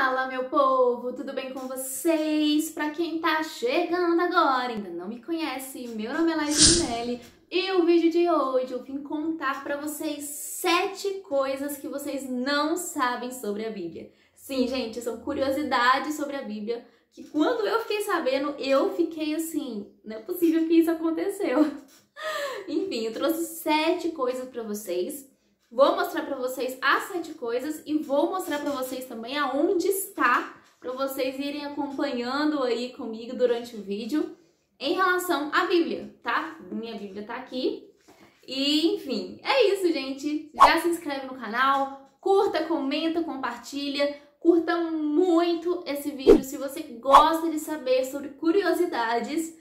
Fala, meu povo, tudo bem com vocês? Pra quem tá chegando agora, ainda não me conhece, meu nome é Laís Minelli e o vídeo de hoje eu vim contar pra vocês 7 coisas que vocês não sabem sobre a Bíblia. Sim, gente, são curiosidades sobre a Bíblia que quando eu fiquei sabendo, eu fiquei assim, não é possível que isso aconteceu. Enfim, eu trouxe 7 coisas pra vocês. Vou mostrar pra vocês as 7 coisas e vou mostrar pra vocês também aonde está, pra vocês irem acompanhando aí comigo durante o vídeo em relação à Bíblia, tá? Minha Bíblia tá aqui. E, enfim, é isso, gente. Já se inscreve no canal, curta, comenta, compartilha. Curta muito esse vídeo se você gosta de saber sobre curiosidades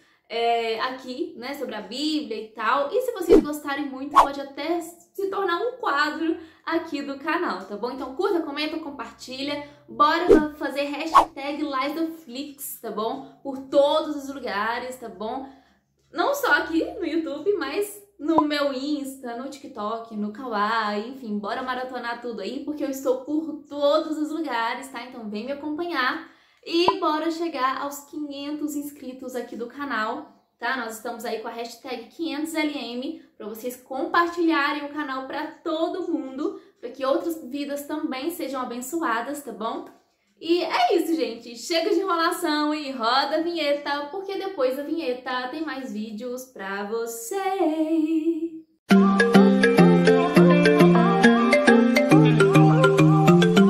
aqui, né, sobre a Bíblia e tal. E se vocês gostarem muito, pode até se tornar um quadro aqui do canal, tá bom? Então curta, comenta, compartilha. Bora fazer hashtag LaisdaFlix, tá bom? Por todos os lugares, tá bom? Não só aqui no YouTube, mas no meu Insta, no TikTok, no Kawaii, enfim, bora maratonar tudo aí, porque eu estou por todos os lugares, tá? Então vem me acompanhar e bora chegar aos 500 inscritos aqui do canal, tá? Nós estamos aí com a hashtag 500LM, para vocês compartilharem o canal para todo mundo, para que outras vidas também sejam abençoadas, tá bom? E é isso, gente. Chega de enrolação e roda a vinheta, porque depois da vinheta tem mais vídeos pra vocês.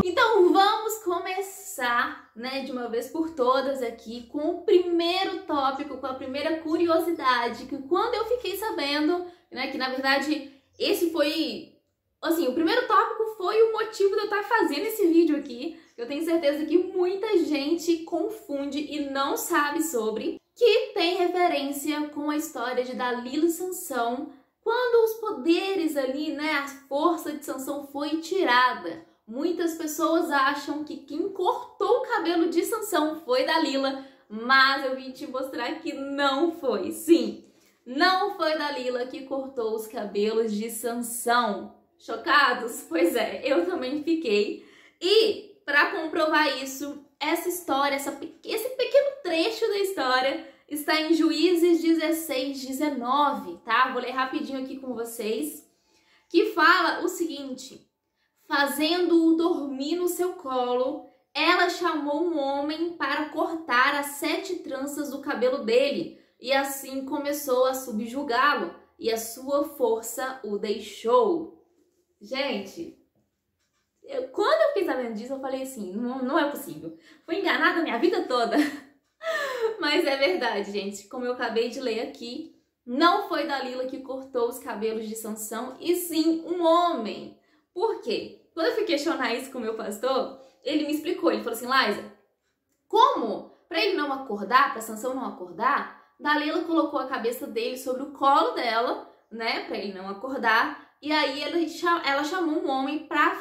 Então vamos começar, né, de uma vez por todas aqui com o primeiro tópico, com a primeira curiosidade, que quando eu fiquei sabendo, né, que na verdade esse foi, assim, o primeiro tópico foi o motivo de eu estar fazendo esse vídeo aqui. Eu tenho certeza que muita gente confunde e não sabe sobre, que tem referência com a história de Dalila e Sansão, quando os poderes ali, né, a força de Sansão foi tirada. Muitas pessoas acham que quem cortou o cabelo de Sansão foi Dalila, mas eu vim te mostrar que não foi. Sim, não foi Dalila que cortou os cabelos de Sansão. Chocados? Pois é, eu também fiquei. E para comprovar isso, essa história, esse pequeno trecho da história está em Juízes 16:19, tá? Vou ler rapidinho aqui com vocês, que fala o seguinte: fazendo-o dormir no seu colo, ela chamou um homem para cortar as 7 tranças do cabelo dele, e assim começou a subjugá-lo, e a sua força o deixou. Gente, quando eu fiquei sabendo disso, eu falei assim, não é possível. Fui enganada a minha vida toda. Mas é verdade, gente. Como eu acabei de ler aqui, não foi Dalila que cortou os cabelos de Sansão, e sim um homem. Por quê? Quando eu fui questionar isso com o meu pastor, ele me explicou. Ele falou assim, Laisa, como? Para ele não acordar, para Sansão não acordar, Dalila colocou a cabeça dele sobre o colo dela, né, para ele não acordar. E aí ela chamou um homem para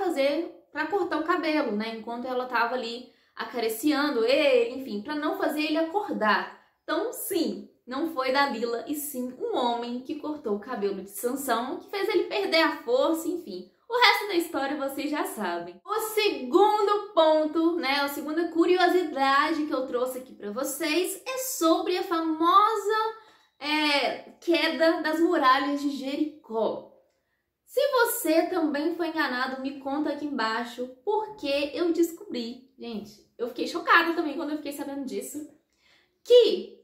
cortar o cabelo, né? Enquanto ela tava ali acariciando ele, enfim, para não fazer ele acordar. Então, sim, não foi Dalila, e sim um homem que cortou o cabelo de Sansão, que fez ele perder a força, enfim. O resto da história vocês já sabem. O segundo ponto, né, a segunda curiosidade que eu trouxe aqui para vocês é sobre a famosa queda das muralhas de Jericó. Se você também foi enganado, me conta aqui embaixo, porque eu descobri, gente, eu fiquei chocada também quando eu fiquei sabendo disso, que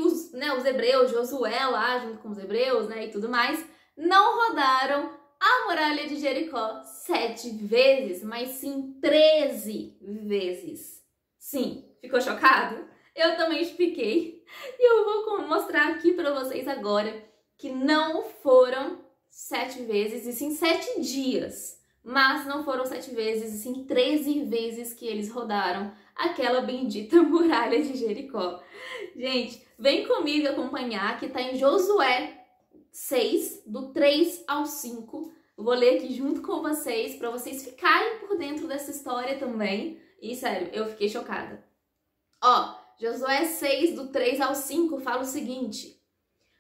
os hebreus, Josué lá junto com os hebreus, né, e tudo mais, não rodaram a muralha de Jericó 7 vezes, mas sim 13 vezes. Sim, ficou chocado? Eu também fiquei. E eu vou mostrar aqui para vocês agora que não foram 7 vezes, e sim 7 dias. Mas não foram 7 vezes, e sim 13 vezes que eles rodaram aquela bendita muralha de Jericó. Gente, vem comigo acompanhar, que tá em Josué 6, do 3 ao 5. Eu vou ler aqui junto com vocês, para vocês ficarem por dentro dessa história também. E, sério, eu fiquei chocada. Ó, Josué 6, do 3 ao 5, fala o seguinte: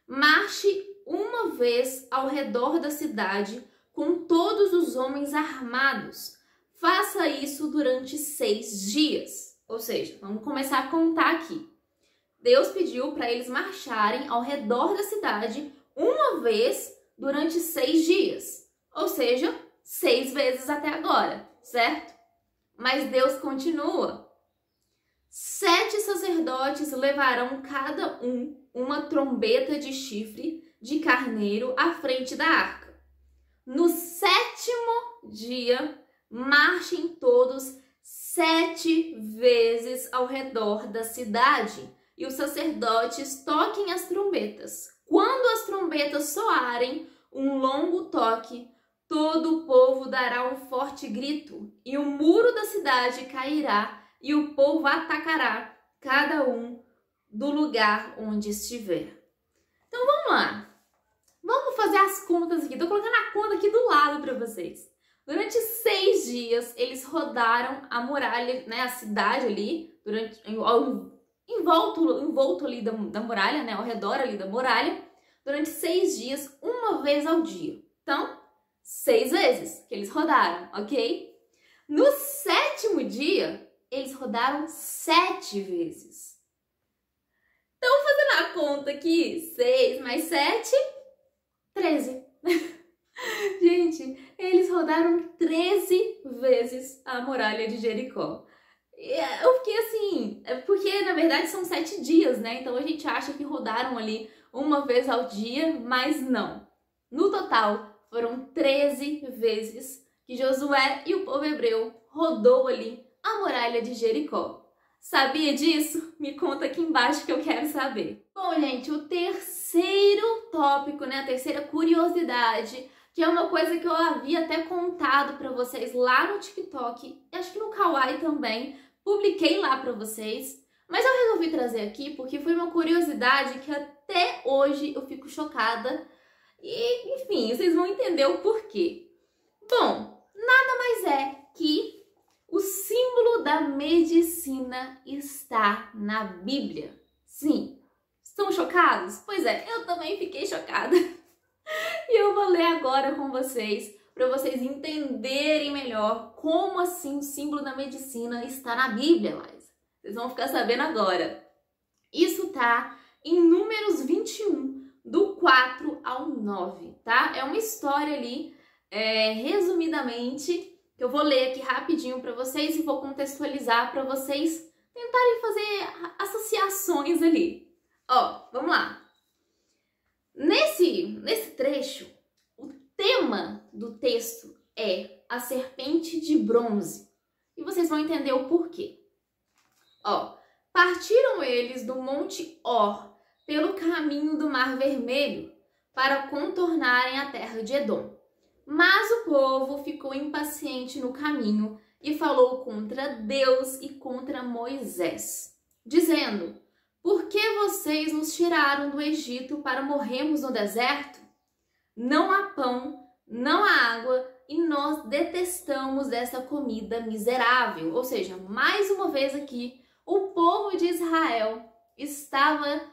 marche uma vez ao redor da cidade com todos os homens armados. faça isso durante 6 dias. Ou seja, vamos começar a contar aqui. Deus pediu para eles marcharem ao redor da cidade uma vez durante 6 dias. Ou seja, 6 vezes até agora, certo? Mas Deus continua. 7 sacerdotes levarão cada um uma trombeta de chifre de carneiro à frente da arca. No 7º dia, marchem todos 7 vezes ao redor da cidade e os sacerdotes toquem as trombetas. Quando as trombetas soarem um longo toque, todo o povo dará um forte grito e o muro da cidade cairá e o povo atacará cada um do lugar onde estiver. Então vamos lá. Vamos fazer as contas aqui. Tô colocando a conta aqui do lado para vocês. Durante 6 dias, eles rodaram a muralha, né, a cidade ali, envolto ali da muralha, né, ao redor ali da muralha, durante 6 dias, uma vez ao dia. Então, 6 vezes que eles rodaram, ok? No 7º dia, eles rodaram 7 vezes. Então, fazendo a conta aqui, 6 mais 7, 13. Gente, eles rodaram 13 vezes a muralha de Jericó. Eu fiquei assim, porque na verdade são 7 dias, né? Então a gente acha que rodaram ali uma vez ao dia, mas não. No total, foram 13 vezes que Josué e o povo hebreu rodou ali a muralha de Jericó. Sabia disso? Me conta aqui embaixo que eu quero saber. Bom, gente, o terceiro tópico, né, a terceira curiosidade, que é uma coisa que eu havia até contado para vocês lá no TikTok, acho que no Kawaii também, publiquei lá para vocês, mas eu resolvi trazer aqui porque foi uma curiosidade que até hoje eu fico chocada e, enfim, vocês vão entender o porquê. Bom, nada mais é que o símbolo da medicina está na Bíblia. Sim. Estão chocados? Pois é, eu também fiquei chocada. E eu vou ler agora com vocês, para vocês entenderem melhor como assim o símbolo da medicina está na Bíblia, Laís. Vocês vão ficar sabendo agora. Isso tá em Números 21, do 4 ao 9, tá? É uma história ali, resumidamente, que eu vou ler aqui rapidinho para vocês e vou contextualizar para vocês tentarem fazer associações ali. Ó, vamos lá. Nesse trecho, o tema do texto é a serpente de bronze. E vocês vão entender o porquê. Ó, partiram eles do Monte Or pelo caminho do Mar Vermelho para contornarem a terra de Edom. Mas o povo ficou impaciente no caminho e falou contra Deus e contra Moisés, dizendo: por que vocês nos tiraram do Egito para morrermos no deserto? Não há pão, não há água e nós detestamos essa comida miserável. Ou seja, mais uma vez aqui, o povo de Israel estava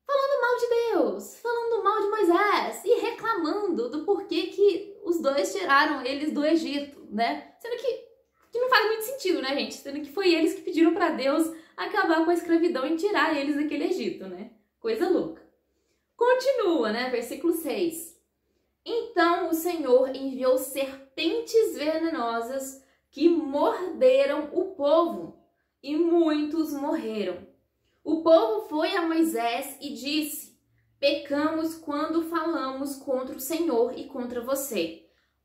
falando mal de Deus, falando mal de Moisés e reclamando do porquê que os dois tiraram eles do Egito, né? Sendo que não faz muito sentido, né, gente? Sendo que foi eles que pediram para Deus acabar com a escravidão e tirar eles daquele Egito, né? Coisa louca. Continua, né? Versículo 6. Então o Senhor enviou serpentes venenosas que morderam o povo e muitos morreram. O povo foi a Moisés e disse: pecamos quando falamos contra o Senhor e contra você.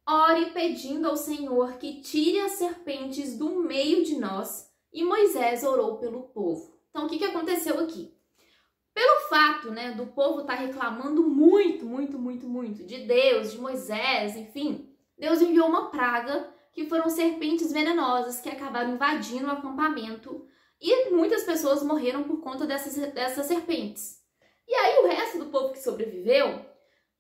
Ore pedindo ao Senhor que tire as serpentes do meio de nós. E Moisés orou pelo povo. Então, o que aconteceu aqui? Pelo fato, né, do povo estar reclamando muito de Deus, de Moisés, enfim, Deus enviou uma praga que foram serpentes venenosas que acabaram invadindo o acampamento e muitas pessoas morreram por conta dessas serpentes. E aí o resto do povo que sobreviveu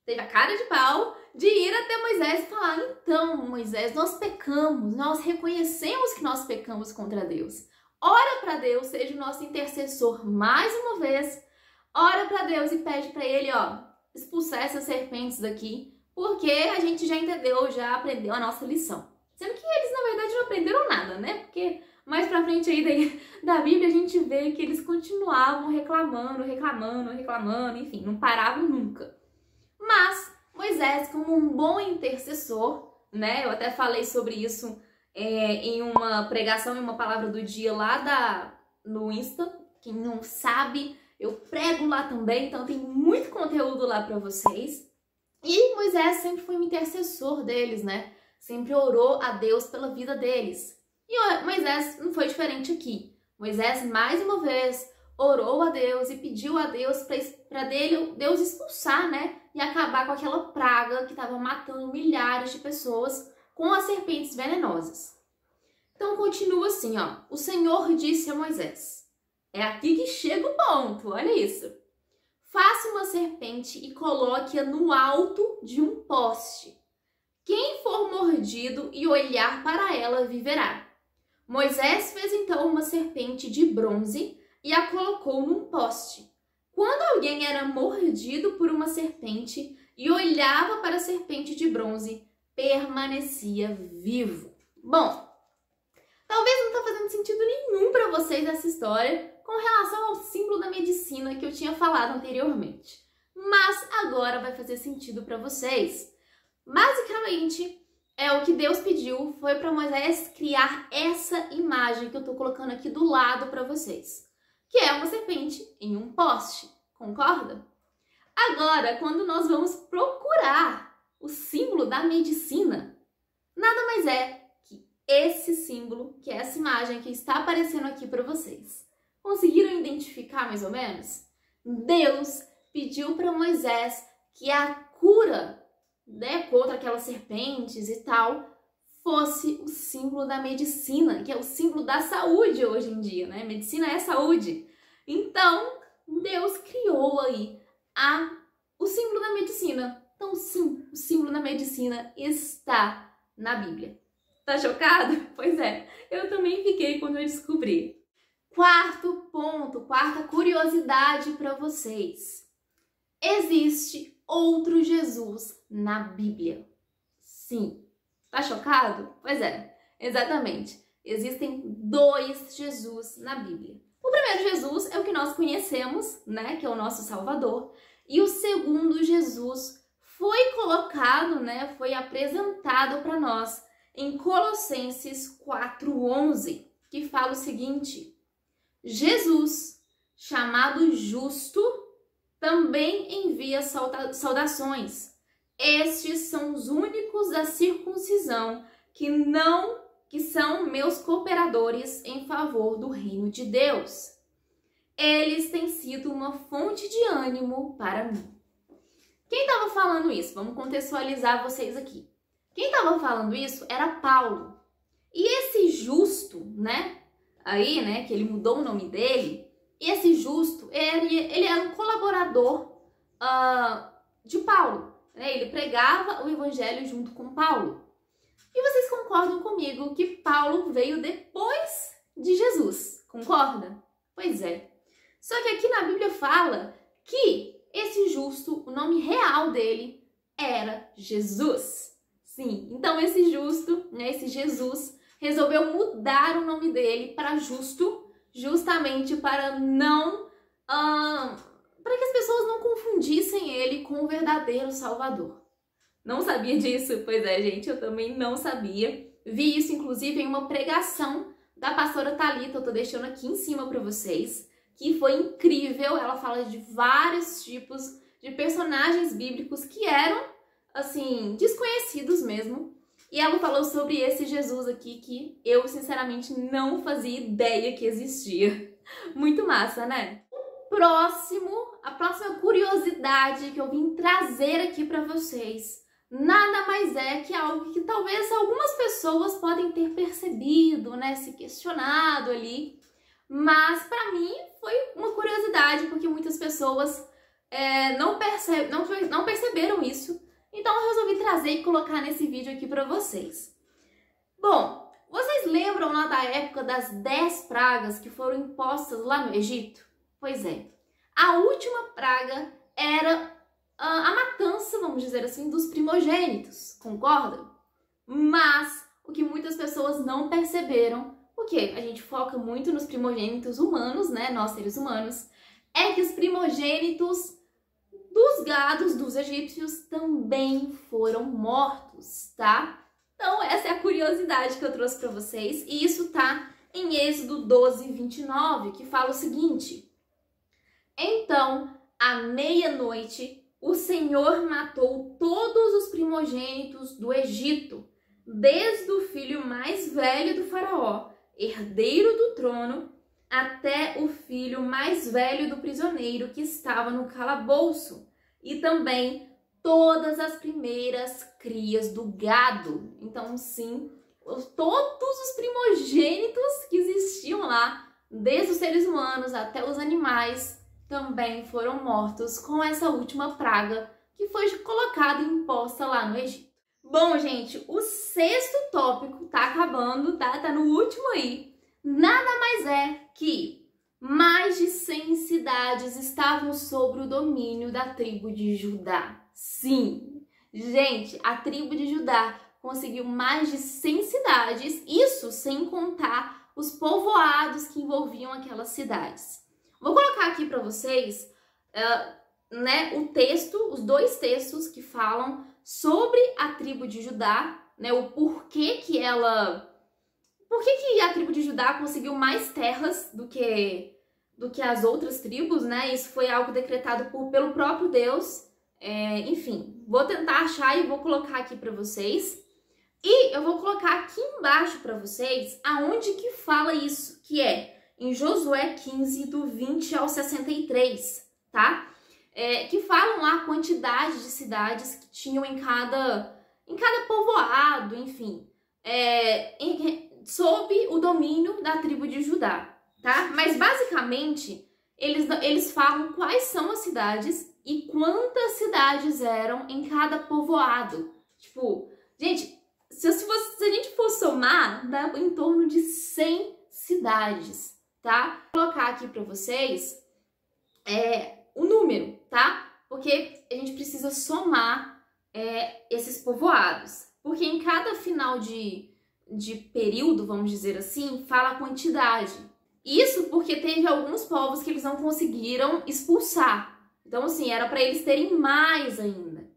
teve a cara de pau de ir até Moisés e falar: então, Moisés, nós pecamos, nós reconhecemos que nós pecamos contra Deus. Ora para Deus, seja o nosso intercessor mais uma vez. Ora para Deus e pede para ele, ó, expulsar essas serpentes daqui, porque a gente já entendeu, já aprendeu a nossa lição, Sendo que eles, na verdade, não aprenderam nada, né? Porque mais pra frente aí da Bíblia a gente vê que eles continuavam reclamando, enfim, não paravam nunca. Mas Moisés, como um bom intercessor, né? Eu até falei sobre isso em uma pregação, em uma palavra do dia lá no Insta. Quem não sabe, eu prego lá também, então tem muito conteúdo lá pra vocês. E Moisés sempre foi um intercessor deles, né? Sempre orou a Deus pela vida deles. E Moisés não foi diferente aqui. Moisés, mais uma vez, orou a Deus e pediu a Deus para Deus expulsar, né? E acabar com aquela praga que estava matando milhares de pessoas com as serpentes venenosas. Então continua assim, ó. O Senhor disse a Moisés. É aqui que chega o ponto, olha isso. Faça uma serpente e coloque-a no alto de um poste. Quem for mordido e olhar para ela viverá. Moisés fez então uma serpente de bronze e a colocou num poste. Quando alguém era mordido por uma serpente e olhava para a serpente de bronze, permanecia vivo. Bom, talvez não está fazendo sentido nenhum para vocês essa história com relação ao símbolo da medicina que eu tinha falado anteriormente. Mas agora vai fazer sentido para vocês. Basicamente, o que Deus pediu foi para Moisés criar essa imagem que eu estou colocando aqui do lado para vocês, que é uma serpente em um poste, concorda? Agora, quando nós vamos procurar o símbolo da medicina, nada mais é que esse símbolo, que é essa imagem que está aparecendo aqui para vocês. Conseguiram identificar mais ou menos? Deus pediu para Moisés que a cura, né, contra aquelas serpentes e tal, fosse o símbolo da medicina, que é o símbolo da saúde hoje em dia, né? Medicina é saúde. Então, Deus criou aí o símbolo da medicina. Então, sim, o símbolo da medicina está na Bíblia. Tá chocado? Pois é, eu também fiquei quando eu descobri. Quarto ponto, quarta curiosidade para vocês. Existe outro Jesus na Bíblia. Sim. Tá chocado? Pois é, exatamente. Existem dois Jesus na Bíblia. O primeiro Jesus é o que nós conhecemos, né, que é o nosso Salvador. E o segundo Jesus foi colocado, né, foi apresentado para nós em Colossenses 4:11, que fala o seguinte: Jesus, chamado Justo, também envia saudações. Estes são os únicos da circuncisão que são meus cooperadores em favor do reino de Deus. Eles têm sido uma fonte de ânimo para mim. Quem estava falando isso? Vamos contextualizar vocês aqui. Quem estava falando isso era Paulo. E esse justo, né? Aí, né? Que ele mudou o nome dele. Esse justo, ele era um colaborador de Paulo. Né? Ele pregava o evangelho junto com Paulo. E vocês concordam comigo que Paulo veio depois de Jesus? Concorda? Pois é. Só que aqui na Bíblia fala que esse justo, o nome real dele era Jesus. Sim, então esse justo, né, esse Jesus, resolveu mudar o nome dele para Justo, justamente para para que as pessoas não confundissem ele com o verdadeiro Salvador. Não sabia disso? Pois é, gente, eu também não sabia. Vi isso, inclusive, em uma pregação da pastora Thalita, eu tô deixando aqui em cima para vocês, que foi incrível. Ela fala de vários tipos de personagens bíblicos que eram, assim, desconhecidos mesmo. E ela falou sobre esse Jesus aqui que eu, sinceramente, não fazia ideia que existia. Muito massa, né? A próxima curiosidade que eu vim trazer aqui para vocês nada mais é que algo que talvez algumas pessoas podem ter percebido, né, se questionado ali, mas para mim foi uma curiosidade porque muitas pessoas não perceberam isso, então eu resolvi trazer e colocar nesse vídeo aqui para vocês. Bom, vocês lembram lá da época das 10 pragas que foram impostas lá no Egito? Pois é, a última praga era a matança, vamos dizer assim, dos primogênitos, concorda? Mas o que muitas pessoas não perceberam, porque a gente foca muito nos primogênitos humanos, né, nós seres humanos, é que os primogênitos dos gados dos egípcios também foram mortos, tá? Então essa é a curiosidade que eu trouxe para vocês, e isso tá em Êxodo 12, 29, que fala o seguinte: então, à meia-noite, o Senhor matou todos os primogênitos do Egito, desde o filho mais velho do faraó, herdeiro do trono, até o filho mais velho do prisioneiro que estava no calabouço, e também todas as primeiras crias do gado. Então, sim, todos os primogênitos que existiam lá, desde os seres humanos até os animais, também foram mortos com essa última praga que foi colocada e imposta lá no Egito. Bom, gente, o sexto tópico tá acabando, tá? Tá no último aí. Nada mais é que mais de 100 cidades estavam sob o domínio da tribo de Judá. Sim, gente, a tribo de Judá conseguiu mais de 100 cidades, isso sem contar os povoados que envolviam aquelas cidades. Vou colocar aqui para vocês o texto, os dois textos que falam sobre a tribo de Judá, né, o porquê que a tribo de Judá conseguiu mais terras do que as outras tribos, né? Isso foi algo decretado pelo próprio Deus. Enfim, vou tentar achar e vou colocar aqui para vocês. E eu vou colocar aqui embaixo para vocês aonde que fala isso, que é em Josué 15, do 20 ao 63, tá? Que falam lá a quantidade de cidades que tinham em cada povoado, enfim, sob o domínio da tribo de Judá, tá? Mas basicamente eles falam quais são as cidades e quantas cidades eram em cada povoado. Tipo, gente, se a gente for somar, dá em torno de 100 cidades, tá? Vou colocar aqui para vocês o número, tá? Porque a gente precisa somar esses povoados. Porque em cada final de período, vamos dizer assim, fala a quantidade. Isso porque teve alguns povos que eles não conseguiram expulsar. Então, assim, era para eles terem mais ainda.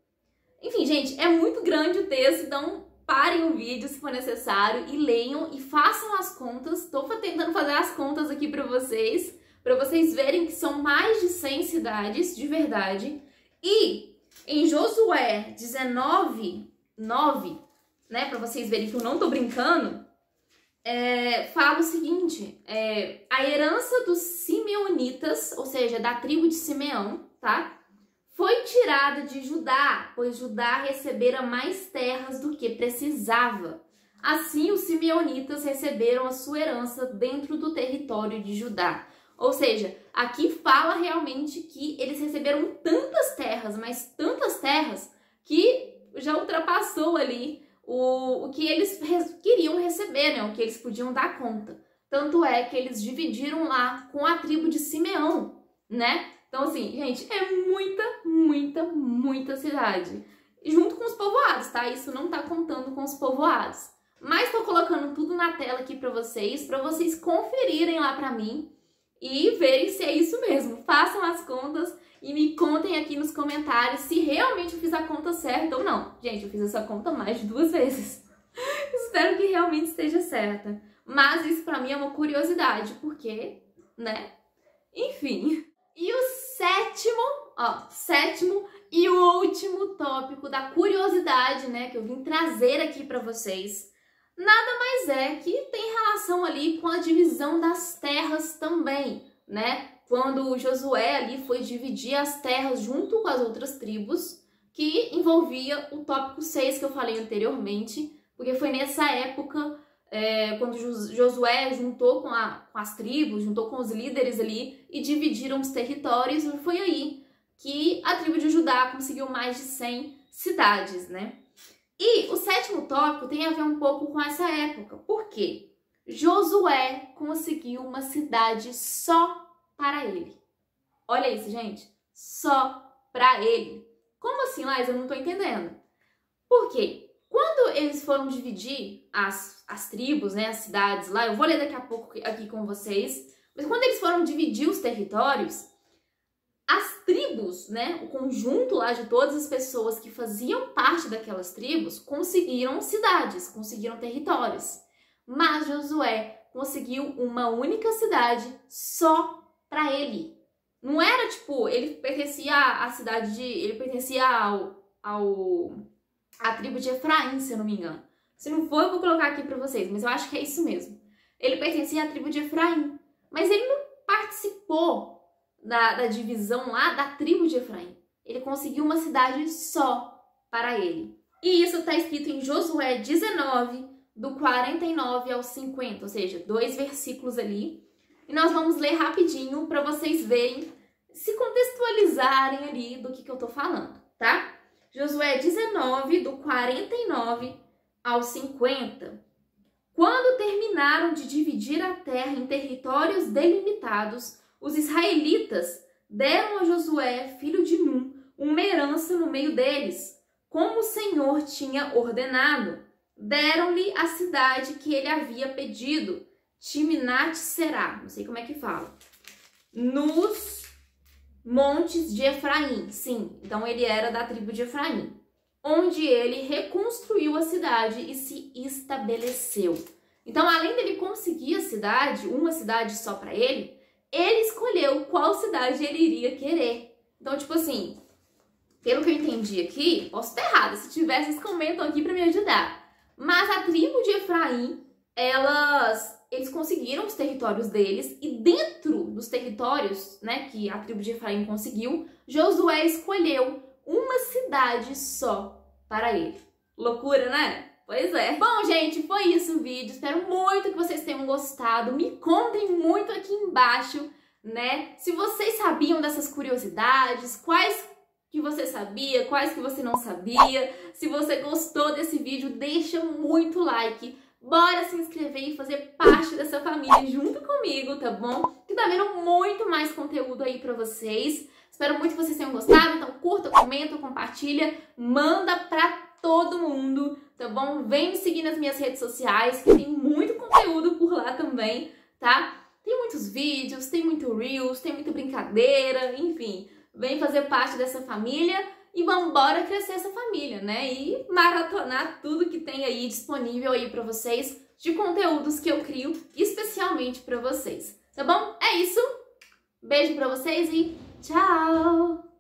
Enfim, gente, é muito grande o texto, então parem o vídeo se for necessário e leiam e façam as contas. Estou tentando fazer as contas aqui para vocês verem que são mais de 100 cidades de verdade. E em Josué 19, 9, né, para vocês verem que eu não tô brincando, fala o seguinte: a herança dos simeonitas, ou seja, da tribo de Simeão, tá? Foi tirada de Judá, pois Judá recebera mais terras do que precisava. Assim, os simeonitas receberam a sua herança dentro do território de Judá. Ou seja, aqui fala realmente que eles receberam tantas terras, mas tantas terras, que já ultrapassou ali o que eles queriam receber, né? O que eles podiam dar conta. Tanto é que eles dividiram lá com a tribo de Simeão, né? Então, assim, gente, é muita cidade. Junto com os povoados, tá? Isso não tá contando com os povoados. Mas tô colocando tudo na tela aqui pra vocês conferirem lá pra mim e verem se é isso mesmo. Façam as contas e me contem aqui nos comentários se realmente eu fiz a conta certa ou não. Gente, eu fiz essa conta mais de 2 vezes. Espero que realmente esteja certa. Mas isso pra mim é uma curiosidade, porque, né? Enfim. E o sétimo e o último tópico da curiosidade, né, que eu vim trazer aqui pra vocês, nada mais é que tem relação ali com a divisão das terras também, né? Quando Josué ali foi dividir as terras junto com as outras tribos, que envolvia o tópico 6 que eu falei anteriormente, porque foi nessa época, quando Josué juntou com as tribos, juntou com os líderes ali e dividiram os territórios, e foi aí que a tribo de Judá conseguiu mais de 100 cidades, né? E o sétimo tópico tem a ver um pouco com essa época. Por quê? Josué conseguiu uma cidade só para ele. Olha isso, gente. Só para ele. Como assim, Laís? Eu não tô entendendo. Por quê? Quando eles foram dividir as tribos, né, as cidades lá, eu vou ler daqui a pouco aqui com vocês, mas quando eles foram dividir os territórios, as tribos, né, o conjunto lá de todas as pessoas que faziam parte daquelas tribos, conseguiram cidades, conseguiram territórios. Mas Josué conseguiu uma única cidade só para ele. Não era tipo, ele pertencia à cidade de... Ele pertencia à tribo de Efraim, se eu não me engano. Se não for, eu vou colocar aqui para vocês, mas eu acho que é isso mesmo. Ele pertencia à tribo de Efraim, mas ele não participou da divisão lá da tribo de Efraim. Ele conseguiu uma cidade só para ele. E isso está escrito em Josué 19, do 49 ao 50, ou seja, 2 versículos ali. E nós vamos ler rapidinho para vocês verem, se contextualizarem ali do que eu tô falando, tá? Josué 19, do 49 ao 50. Quando terminaram de dividir a terra em territórios delimitados, os israelitas deram a Josué, filho de Num, uma herança no meio deles, como o Senhor tinha ordenado. Deram-lhe a cidade que ele havia pedido, Timnat-Será, não sei como é que fala, nos montes de Efraim. Sim, então ele era da tribo de Efraim, onde ele reconstruiu a cidade e se estabeleceu. Então, além dele conseguir a cidade, uma cidade só para ele escolheu qual cidade ele iria querer. Então, tipo assim, pelo que eu entendi aqui, posso estar errada, se tiver, vocês comentam aqui para me ajudar. Mas a tribo de Efraim, eles conseguiram os territórios deles, e dentro dos territórios, né, que a tribo de Efraim conseguiu, Josué escolheu uma cidade só para ele. Loucura, né? Pois é. Bom, gente, foi isso o vídeo. Espero muito que vocês tenham gostado. Me contem muito aqui embaixo, né, se vocês sabiam dessas curiosidades, quais que você sabia, quais que você não sabia. Se você gostou desse vídeo, deixa muito like. Bora se inscrever e fazer parte dessa família junto comigo, tá bom? Que tá vindo muito mais conteúdo aí pra vocês. Espero muito que vocês tenham gostado. Então curta, comenta, compartilha, manda pra todo mundo, tá bom? Vem me seguir nas minhas redes sociais, que tem muito conteúdo por lá também, tá? Tem muitos vídeos, tem muito Reels, tem muita brincadeira, enfim. Vem fazer parte dessa família e vambora crescer essa família, né? E maratonar tudo que tem aí disponível aí pra vocês, de conteúdos que eu crio especialmente pra vocês, tá bom? É isso, beijo pra vocês e tchau!